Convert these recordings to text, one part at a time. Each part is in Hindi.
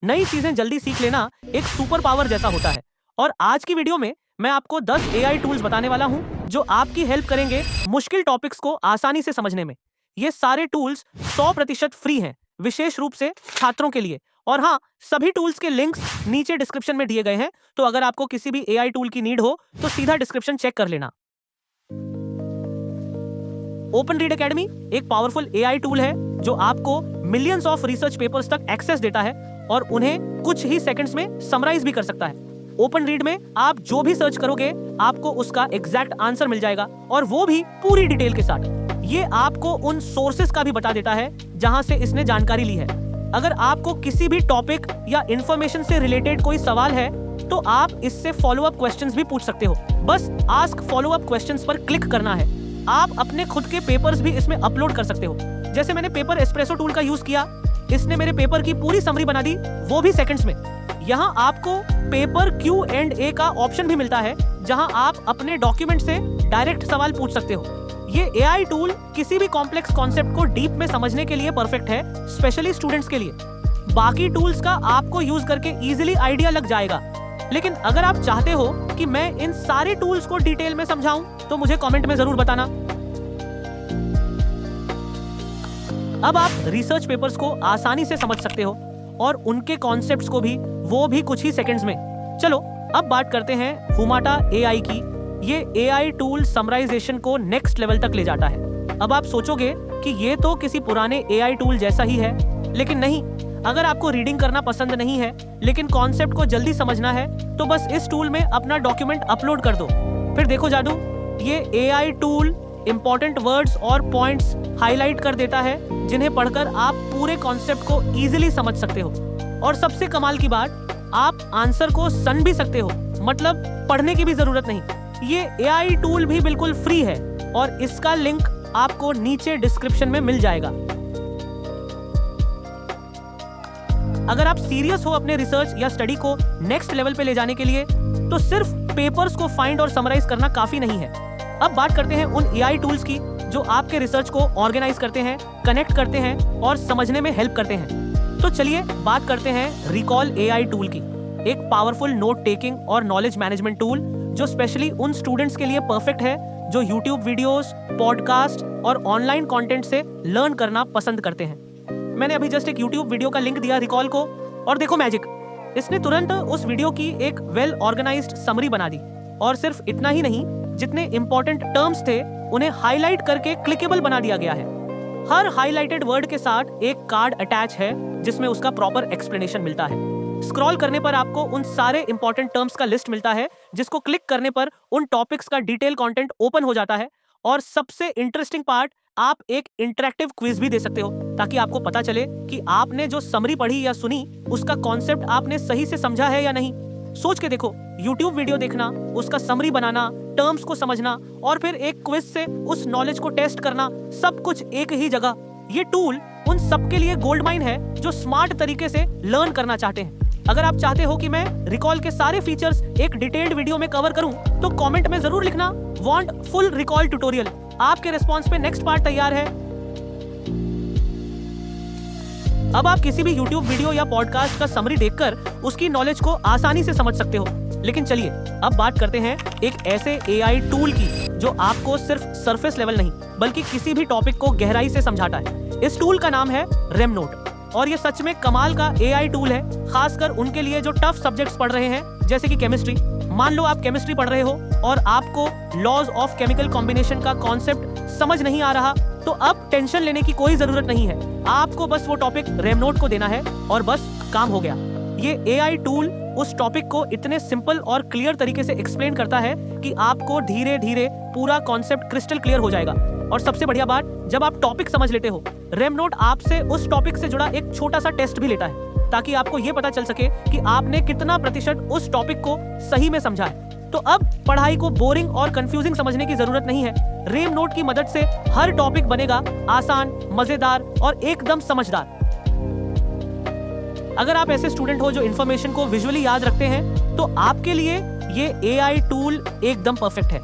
नई चीजें जल्दी सीख लेना एक सुपर पावर जैसा होता है। और आज की वीडियो में मैं आपको 10 AI टूल्स बताने वाला हूं जो आपकी हेल्प करेंगे मुश्किल टॉपिक्स को आसानी से समझने में। ये सारे टूल्स 100% फ्री हैं, विशेष रूप से छात्रों के लिए। और हाँ, सभी टूल्स के लिंक्स नीचे डिस्क्रिप्शन में दिए गए हैं, तो अगर आपको किसी भी AI टूल की नीड हो तो सीधा डिस्क्रिप्शन चेक कर लेना। ओपन रीड एकेडमी एक पावरफुल AI टूल है जो आपको मिलियंस ऑफ रिसर्च पेपर्स तक एक्सेस देता है और उन्हें कुछ ही सेकंड्स में समराइज भी कर सकता है। ओपन रीड में आप जो भी सर्च करोगे आपको उसका एग्जैक्ट आंसर मिल जाएगा, और वो भी पूरी डिटेल के साथ। ये आपको उन सोर्सेस का भी बता देता है जहां से इसने जानकारी ली है। अगर आपको किसी भी टॉपिक या इंफॉर्मेशन से रिलेटेड कोई सवाल है तो आप इससे फॉलो अप क्वेश्चंस भी पूछ सकते हो। बस आस्क फॉलो अप क्वेश्चंस पर क्लिक करना है। आप अपने खुद के पेपर्स भी इसमें अपलोड कर सकते हो। जैसे मैंने पेपर एस्प्रेसो टूल का यूज किया, इसने मेरे पेपर की पूरी समरी बना दी, वो भी सेकंड्स में। यहाँ आपको पेपर Q&A का ऑप्शन भी मिलता है जहां आप अपने डॉक्यूमेंट से डायरेक्ट सवाल पूछ सकते हो। ये AI टूल किसी भी कॉम्प्लेक्स कॉन्सेप्ट को डीप में समझने के लिए परफेक्ट है, स्पेशली स्टूडेंट्स के लिए। बाकी टूल्स का आपको यूज करके इजीली आइडिया लग जाएगा, लेकिन अगर आप चाहते हो कि मैं इन सारे टूल्स को डिटेल में समझाऊं तो मुझे कमेंट में जरूर बताना। अब आप रिसर्च पेपर्स को आसानी से समझ सकते हो और उनके कॉन्सेप्ट्स को भी, वो भी कुछ ही सेकंड्स में। चलो अब बात करते हैं हुमाटा AI की। ये AI टूल समराइजेशन को नेक्स्ट लेवल तक ले जाता है। अब आप सोचोगे कि ये तो किसी पुराने AI टूल जैसा ही है, लेकिन नहीं। अगर आपको रीडिंग करना पसंद नहीं है लेकिन कॉन्सेप्ट को जल्दी समझना है तो बस इस टूल में अपना डॉक्यूमेंट अपलोड कर दो, फिर देखो जादू। ये AI टूल इंपॉर्टेंट वर्ड्स और पॉइंट्स हाईलाइट कर देता है जिन्हें पढ़कर आप पूरे कॉन्सेप्ट को इजीली समझ सकते हो। और सबसे कमाल की बात, आप आंसर को सुन भी सकते हो, मतलब पढ़ने की भी जरूरत नहीं। ये AI टूल भी बिल्कुल फ्री है और इसका लिंक आपको नीचे डिस्क्रिप्शन में मिल जाएगा। अगर आप सीरियस हो अपने रिसर्च या स्टडी को नेक्स्ट लेवल पे ले जाने के लिए तो सिर्फ पेपर्स को फाइंड और समराइज करना काफी नहीं है। अब बात करते हैं उन AI टूल्स की जो आपके रिसर्च को ऑर्गेनाइज करते हैं, कनेक्ट करते हैं और समझने में हेल्प करते हैं। तो चलिए बात करते हैं रिकॉल AI टूल की, एक पावरफुल नोट टेकिंग और नॉलेज मैनेजमेंट टूल जो स्पेशली उन स्टूडेंट्स के लिए परफेक्ट है जो यूट्यूब वीडियोस, पॉडकास्ट और ऑनलाइन कंटेंट से लर्न करना पसंद करते हैं। मैंने अभी जस्ट एक यूट्यूब वीडियो का लिंक दिया रिकॉल को, और देखो मैजिक, इसने तुरंत उस वीडियो की एक वेल ऑर्गेनाइज्ड समरी बना दी। और सिर्फ इतना ही नहीं, जितने इंपॉर्टेंट टर्म्स थे उन्हें हाईलाइट करके क्लिकेबल बना दिया गया है। हर हाईलाइटेड वर्ड के साथ एक कार्ड अटैच है जिसमें उसका प्रॉपर एक्सप्लेनेशन मिलता है। स्क्रॉल करने पर आपको उन सारे इंपॉर्टेंट टर्म्स का लिस्ट मिलता है, जिसको क्लिक करने पर उन टॉपिक्स का डिटेल कंटेंट ओपन हो जाता है। और सबसे इंटरेस्टिंग पार्ट, आप एक इंटरेक्टिव क्विज भी दे सकते हो ताकि आपको पता चले कि आपने जो समरी पढ़ी या सुनी उसका कॉन्सेप्ट आपने सही से समझा है या नहीं। सोच के देखो, YouTube वीडियो देखना, उसका समरी बनाना, टर्म्स को समझना और फिर एक क्विज से उस नॉलेज को टेस्ट करना, सब कुछ एक ही जगह। ये टूल उन सबके लिए गोल्ड माइन है जो स्मार्ट तरीके से लर्न करना चाहते हैं। अगर आप चाहते हो कि मैं रिकॉल के सारे फीचर्स एक डिटेल्ड वीडियो में कवर करूं तो कमेंट में जरूर लिखना वांट फुल रिकॉल ट्यूटोरियल। आपके रिस्पांस पे नेक्स्ट पार्ट तैयार है। अब आप किसी भी YouTube वीडियो या पॉडकास्ट का समरी देखकर उसकी नॉलेज को आसानी से समझ सकते हो। लेकिन चलिए अब बात करते हैं एक ऐसे AI टूल की जो आपको सिर्फ सरफेस लेवल नहीं बल्कि किसी भी टॉपिक को गहराई से समझाता है। इस टूल का नाम है रेमनोट, और ये सच में कमाल का AI टूल है, खासकर उनके लिए जो टफ सब्जेक्ट्स पढ़ रहे हैं जैसे कि केमिस्ट्री। मान लो आप केमिस्ट्री पढ़ रहे हो और आपको लॉज ऑफ केमिकल कॉम्बिनेशन का कॉन्सेप्ट समझ नहीं आ रहा, तो अब टेंशन लेने की कोई जरूरत नहीं है। आपको बस वो टॉपिक रेमनोट को देना है और बस काम हो गया। ये AI टूल उस टॉपिक को इतने सिंपल और क्लियर तरीके से एक्सप्लेन करता है कि आपको धीरे धीरे पूरा कॉन्सेप्ट क्रिस्टल क्लियर हो जाएगा। और सबसे बढ़िया बात, जब आप टॉपिक समझ लेते हो, रेमनोट आपसे उस टॉपिक से जुड़ा एक छोटा सा टेस्ट भी लेता है ताकि आपको ये पता चल सके कि आपने कितना प्रतिशत उस टॉपिक को सही में समझा है। तो अब पढ़ाई को बोरिंग और कंफ्यूजिंग समझने की जरूरत नहीं है। रेमनोट की मदद से हर टॉपिक बनेगा आसान, मजेदार और एकदम समझदार। अगर आप ऐसे स्टूडेंट हो जो इन्फॉर्मेशन को विजुअली याद रखते हैं तो आपके लिए ये AI टूल एकदम परफेक्ट है।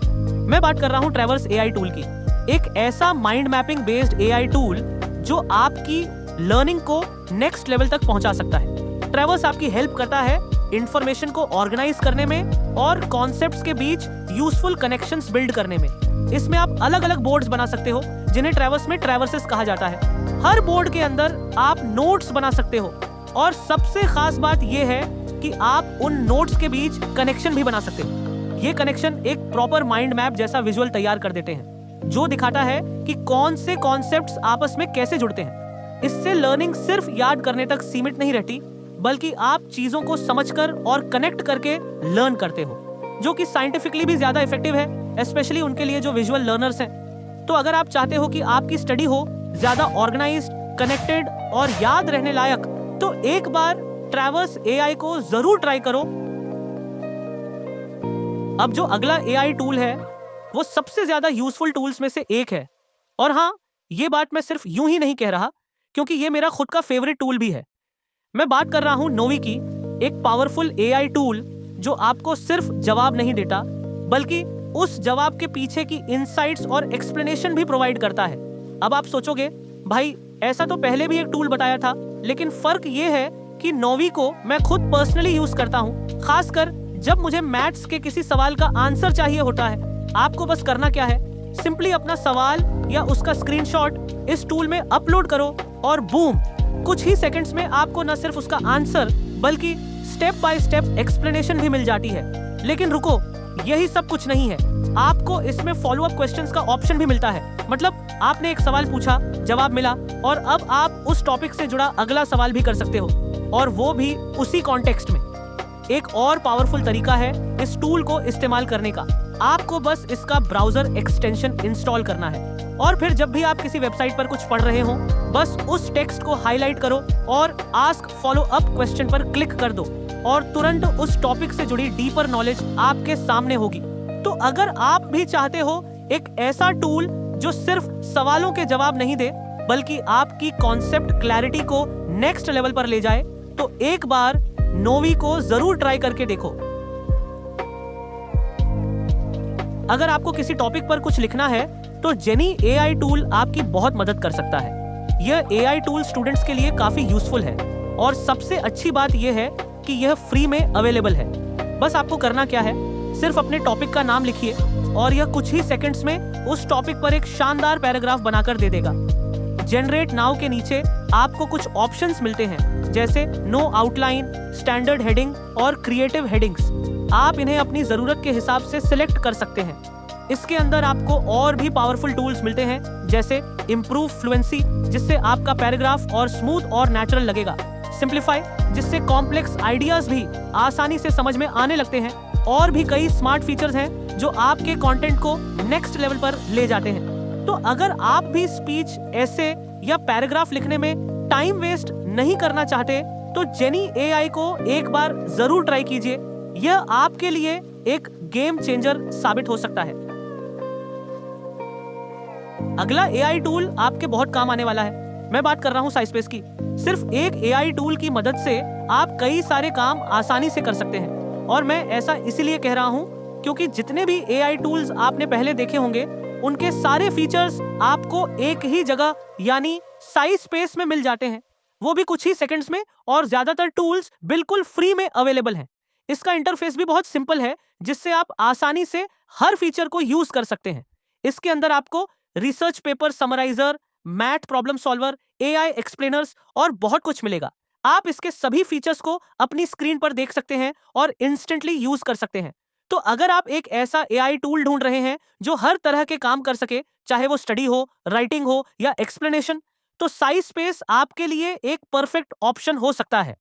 मैं बात कर रहा हूं ट्रैवर्स AI टूल की, एक ऐसा mind mapping based AI tool जो आपकी लर्निंग को नेक्स्ट लेवल तक पहुंचा सकता है। ट्रैवर्स आपकी हेल्प करता है इंफॉर्मेशन को ऑर्गेनाइज करने में और कॉन्सेप्ट्स के बीच यूजफुल कनेक्शंस बिल्ड करने में। इसमें आप अलग अलग बोर्ड्स बना सकते हो जिन्हें ट्रैवर्स में ट्रैवर्सेस कहा जाता है। हर बोर्ड के अंदर आप नोट्स बना सकते हो और सबसे खास बात यह है कि आप उन नोट्स के बीच कनेक्शन भी बना सकते हो। ये कनेक्शन एक प्रॉपर माइंड मैप जैसा विजुअल तैयार कर देते हैं जो दिखाता है कि कौन से कॉन्सेप्ट्स आपस में कैसे जुड़ते हैं। इससे लर्निंग सिर्फ याद करने तक सीमित नहीं रहती, बल्कि आप चीजों को समझकर और कनेक्ट करके लर्न करते हो, जो कि साइंटिफिकली भी ज्यादा इफेक्टिव है, स्पेशली उनके लिए जो विजुअल लर्नर्स हैं। तो अगर आप चाहते हो कि आपकी स्टडी हो ज्यादा ऑर्गेनाइज्ड, कनेक्टेड और याद रहने लायक, तो एक बार ट्रैवर्स एआई को जरूर ट्राई करो। अब जो अगला एआई टूल है वो सबसे ज्यादा यूजफुल टूल्स में से एक है। और हाँ, ये बात मैं सिर्फ यूं ही नहीं कह रहा, क्योंकि ये मेरा खुद का फेवरेट टूल भी है। मैं बात कर रहा हूं नोवी की, एक पावरफुल एआई टूल जो आपको सिर्फ जवाब नहीं देता, बल्कि उस जवाब के पीछे की इनसाइट्स और एक्सप्लेनेशन भी प्रोवाइड करता है। अब आप सोचोगे, भाई ऐसा तो पहले भी एक टूल बताया था, लेकिन फर्क ये है कि नोवी को मैं खुद पर्सनली यूज करता हूँ, खासकर जब मुझे मैथ्स के किसी सवाल का आंसर चाहिए होता है। आपको बस करना क्या है, सिंपली अपना सवाल या उसका स्क्रीनशॉट इस टूल में अपलोड करो और बूम, कुछ ही सेकंड्स में आपको न सिर्फ उसका आंसर बल्कि स्टेप बाय स्टेप एक्सप्लेनेशन भी मिल जाती है। लेकिन रुको, यही सब कुछ नहीं है, आपको इसमें फॉलो अप क्वेश्चंस का ऑप्शन भी मिलता है। मतलब आपने एक सवाल पूछा, जवाब मिला, और अब आप उस टॉपिक से जुड़ा अगला सवाल भी कर सकते हो, और वो भी उसी कॉन्टेक्स्ट में। एक और पावरफुल तरीका है इस टूल को इस्तेमाल करने का। आपको बस इसका ब्राउजर एक्सटेंशन इंस्टॉल करना है और फिर जब भी आप किसी वेबसाइट पर कुछ पढ़ रहे हो, बस उस टेक्स्ट को हाईलाइट करो और आस्क फॉलो अप क्वेश्चन पर क्लिक कर दो और तुरंत उस टॉपिक से जुड़ी डीपर नॉलेज आपके सामने होगी। तो अगर आप भी चाहते हो एक ऐसा टूल जो सिर्फ सवालों के जवाब नहीं दे, बल्कि आपकी कॉन्सेप्ट क्लैरिटी को नेक्स्ट लेवल पर ले जाए, तो एक बार नोवी को जरूर ट्राई करके देखो। अगर आपको किसी टॉपिक पर कुछ लिखना है तो जेनी एआई टूल आपकी बहुत मदद कर सकता है। यह एआई टूल स्टूडेंट्स के लिए काफी यूजफुल है और सबसे अच्छी बात यह है कि यह फ्री में अवेलेबल है। बस आपको करना क्या है, सिर्फ अपने टॉपिक का नाम लिखिए और यह कुछ ही सेकंड्स में उस टॉपिक पर एक शानदार पैराग्राफ बनाकर दे देगा। जनरेट नाउ के नीचे आपको कुछ ऑप्शंस मिलते हैं, जैसे नो आउटलाइन, स्टैंडर्ड हेडिंग और क्रिएटिव हेडिंग्स। आप इन्हें अपनी जरूरत के हिसाब से सिलेक्ट कर सकते हैं। इसके अंदर आपको और भी पावरफुल टूल्स मिलते हैं, जैसे इम्प्रूव फ्लुएंसी, जिससे आपका पैराग्राफ और स्मूथ और नेचुरल लगेगा, सिंप्लीफाई, जिससे कॉम्प्लेक्स आइडियाज भी आसानी से समझ में आने लगते हैं, और भी कई स्मार्ट फीचर्स हैं जो आपके कंटेंट को नेक्स्ट लेवल पर ले जाते हैं। तो अगर आप भी स्पीच, एसे या पैराग्राफ लिखने में टाइम वेस्ट नहीं करना चाहते, तो जेनी एआई को एक बार जरूर ट्राई कीजिए। यह आपके लिए एक गेम चेंजर साबित हो सकता है। अगला एआई टूल आपके बहुत काम आने वाला है। मैं बात कर रहा हूं साइस्पेस की। सिर्फ एक एआई टूल की मदद से आप कई सारे काम आसानी से कर सकते हैं, और मैं ऐसा इसीलिए कह रहा हूं क्योंकि जितने भी एआई टूल्स आपने पहले देखे होंगे, उनके सारे फीचर्स आपको एक ही जगह यानी साइस्पेस में मिल जाते हैं, वो भी कुछ ही सेकंड्स में, और ज्यादातर टूल्स बिल्कुल फ्री में अवेलेबल हैं। इसका इंटरफेस भी बहुत सिंपल है, जिससे आप आसानी से हर फीचर को यूज कर सकते हैं। इसके अंदर आपको research paper summariser, math problem solver, AI explainers और बहुत कुछ मिलेगा। आप इसके सभी फीचर्स को अपनी स्क्रीन पर देख सकते हैं और इंस्टेंटली यूज कर सकते हैं। तो अगर आप एक ऐसा एआई टूल ढूंढ रहे हैं जो हर तरह के काम कर सके, चाहे वो स्टडी हो, राइटिंग हो या एक्सप्लेनेशन, तो साइस्पेस आपके लिए एक परफेक्ट ऑप्शन हो सकता है।